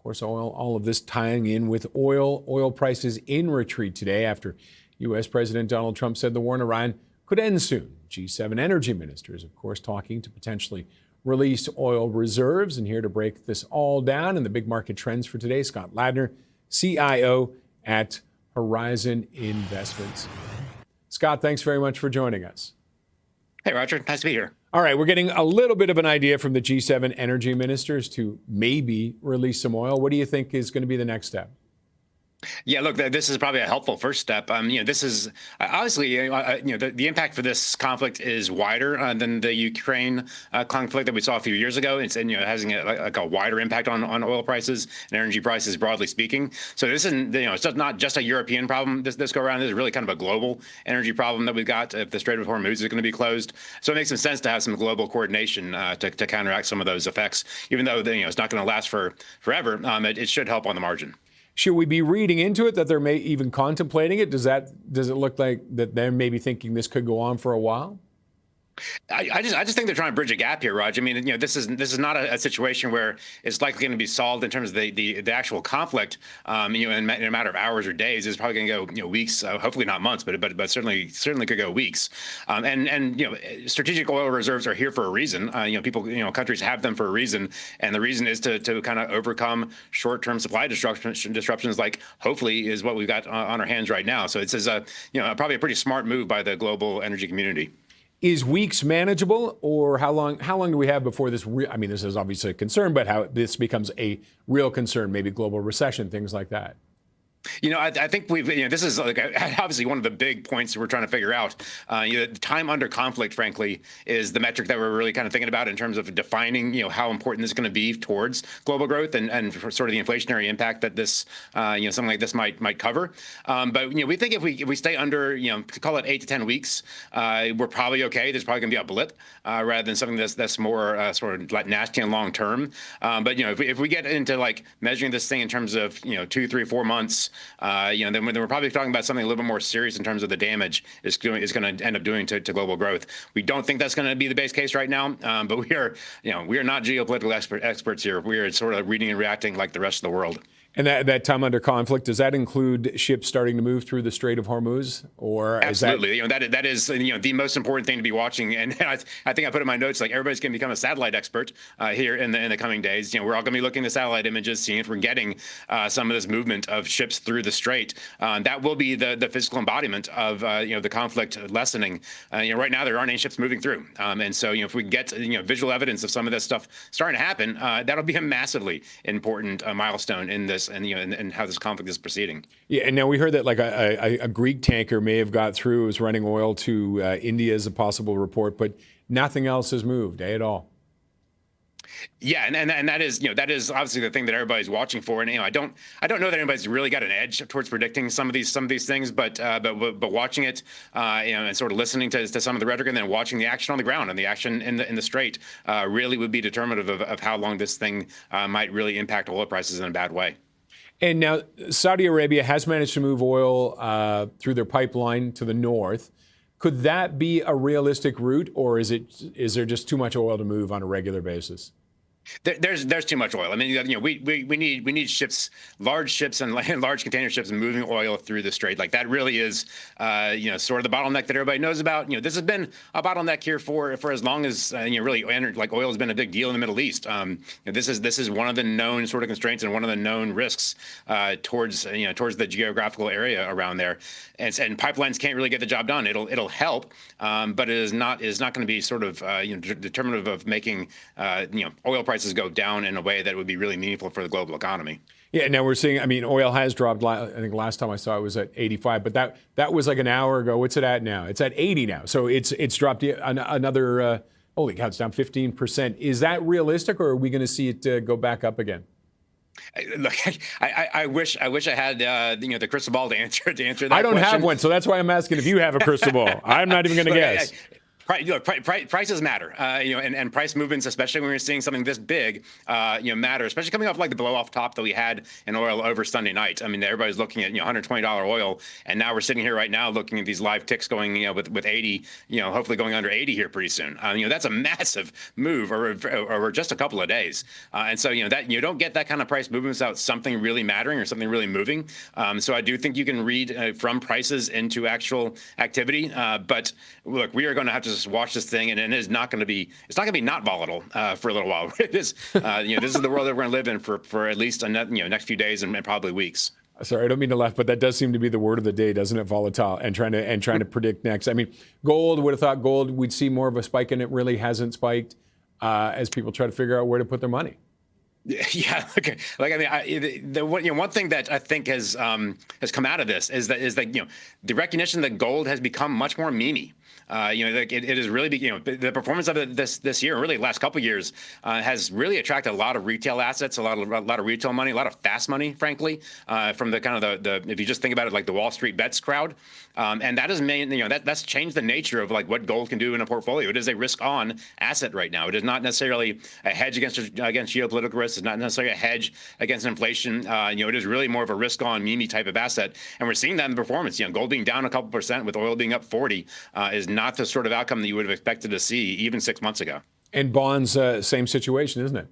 course, all of this tying in with oil prices in retreat today after U.S. President Donald Trump said the war in Iran could end soon. G7 energy ministers, of course, talking to potentially release oil reserves. And here to break this all down and the big market trends for today, Scott Ladner, CIO at Horizon Investments. Scott, thanks very much for joining us. Hey, Roger. Nice to be here. All right, we're getting a little bit of an idea from the G7 energy ministers to maybe release some oil. What do you think is going to be the next step? Yeah, look, this is probably a helpful first step. This is obviously, the impact for this conflict is wider than the Ukraine conflict that we saw a few years ago. It's having a wider impact on oil prices and energy prices, broadly speaking. So this isn't, it's not just a European problem this go around. This is really kind of a global energy problem that we've got if the Strait of Hormuz is going to be closed. So it makes some sense to have some global coordination to counteract some of those effects, even though it's not going to last forever. It should help on the margin. Should we be reading into it that they're even contemplating it? Does it look like that they're maybe thinking this could go on for a while? I just think they're trying to bridge a gap here, Raj. I mean, this is not a situation where it's likely going to be solved in terms of the actual conflict. In a matter of hours or days. It's probably going to go weeks, hopefully not months, but certainly could go weeks. And strategic oil reserves are here for a reason. Countries have them for a reason, and the reason is to kind of overcome short-term supply disruptions, like hopefully is what we've got on our hands right now. So it's probably a pretty smart move by the global energy community. Is weeks manageable, or how long do we have before this? This is obviously a concern, but how this becomes a real concern, maybe global recession, things like that. I think this is obviously one of the big points we're trying to figure out. The time under conflict, frankly, is the metric that we're really kind of thinking about in terms of defining, how important this is going to be towards global growth and for sort of the inflationary impact that this, something like this might cover. But we think if we stay under, call it 8 to 10 weeks, we're probably okay. There's probably going to be a blip rather than something that's more sort of like nasty and long term. But if we get into like measuring this thing in terms of 2, 3, 4 months. Then we're probably talking about something a little bit more serious in terms of the damage is going to end up doing to global growth. We don't think that's going to be the base case right now, but we are not geopolitical experts here. We are sort of reading and reacting like the rest of the world. And that time under conflict, does that include ships starting to move through the Strait of Hormuz? Or absolutely, that is the most important thing to be watching. And I think I put in my notes, like, everybody's going to become a satellite expert here in the coming days. We're all going to be looking at satellite images, seeing if we're getting some of this movement of ships through the Strait. That will be the physical embodiment of the conflict lessening. Right now there aren't any ships moving through, and so if we get visual evidence of some of this stuff starting to happen, that'll be a massively important milestone in this. And how this conflict is proceeding. Yeah, and now we heard that like a Greek tanker may have got through, was running oil to India as a possible report, but nothing else has moved, at all. Yeah, and that is obviously the thing that everybody's watching for. And I don't know that anybody's really got an edge towards predicting some of these things, but watching it, and sort of listening to some of the rhetoric, and then watching the action on the ground and the action in the Strait, really would be determinative of how long this thing might really impact oil prices in a bad way. And now Saudi Arabia has managed to move oil through their pipeline to the north. Could that be a realistic route, or is there just too much oil to move on a regular basis? There's too much oil. I mean, we need ships, large ships and large container ships moving oil through the Strait. Like, that really is, sort of the bottleneck that everybody knows about. This has been a bottleneck here for as long as really oil has been a big deal in the Middle East. This is one of the known sort of constraints and one of the known risks towards the geographical area around there. And pipelines can't really get the job done. It'll help, but it is not going to be sort of determinative of making oil prices go down in a way that would be really meaningful for the global economy. Yeah, now we're seeing, oil has dropped. I think last time I saw it was at 85, but that was like an hour ago. What's it at now? It's at 80 now. So it's dropped another, holy cow, it's down 15%. Is that realistic, or are we going to see it go back up again? Look, I wish I had the crystal ball to answer that. I don't question. have one, so that's why I'm asking if you have a crystal ball. I'm not even going to guess. Prices matter, and price movements, especially when we're seeing something this big, matter, especially coming off like the blow off top that we had in oil over Sunday night. I mean, everybody's looking at, $120 oil, and now we're sitting here right now looking at these live ticks going, with 80, hopefully going under 80 here pretty soon. That's a massive move over just a couple of days. And so, that you don't get that kind of price movement without something really mattering or something really moving. So I do think you can read from prices into actual activity. But look, we are going to have to just watch this thing, and it is not going to be. It's not going to be not volatile for a little while. It is. This is the world that we're going to live in for at least next few days and probably weeks. Sorry, I don't mean to laugh, but that does seem to be the word of the day, doesn't it? Volatile, and trying to predict next. I mean, gold. Would have thought gold we'd see more of a spike, and it really hasn't spiked as people try to figure out where to put their money. Yeah, okay. One thing that I think has come out of this is that the recognition that gold has become much more memey. It is really the performance of it this year, really the last couple of years, has really attracted a lot of retail assets, a lot of retail money, a lot of fast money, frankly, from the kind of the if you just think about it, like the Wall Street bets crowd, and that has made that's changed the nature of like what gold can do in a portfolio. It is a risk-on asset right now. It is not necessarily a hedge against geopolitical risks. It's not necessarily a hedge against inflation. It is really more of a risk-on memey type of asset, and we're seeing that in the performance. Gold being down a couple percent with oil being up 40 is not the sort of outcome that you would have expected to see even 6 months ago. And bonds, same situation, isn't it?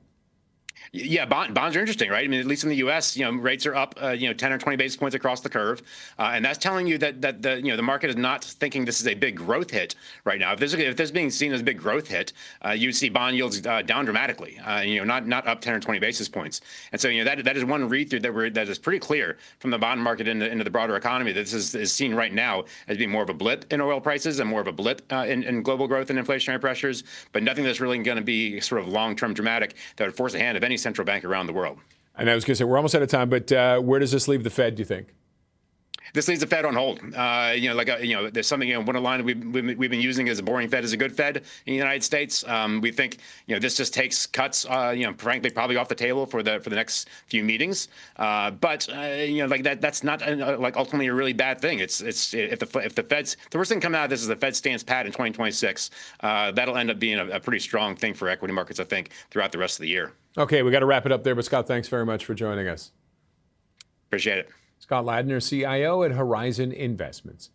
Yeah, bonds are interesting, right? I mean, at least in the U.S., rates are up, 10 or 20 basis points across the curve, and that's telling you that the market is not thinking this is a big growth hit right now. If this is being seen as a big growth hit, you see bond yields down dramatically, not up 10 or 20 basis points. And so, that is one read through that is pretty clear from the bond market into the broader economy. That this is seen right now as being more of a blip in oil prices and more of a blip in global growth and inflationary pressures, but nothing that's really going to be sort of long-term dramatic that would force the hand of any central bank around the world. And I was going to say, we're almost out of time, but where does this leave the Fed, do you think? This leaves the Fed on hold. There's something, one line we've been using as a boring Fed is a good Fed in the United States. We think, this just takes cuts, frankly, probably off the table for the next few meetings. But that's not ultimately a really bad thing. If the Fed's, the worst thing coming out of this is the Fed stands pat in 2026. That'll end up being a pretty strong thing for equity markets, I think, throughout the rest of the year. Okay, we got to wrap it up there. But Scott, thanks very much for joining us. Appreciate it. Scott Ladner, CIO at Horizon Investments.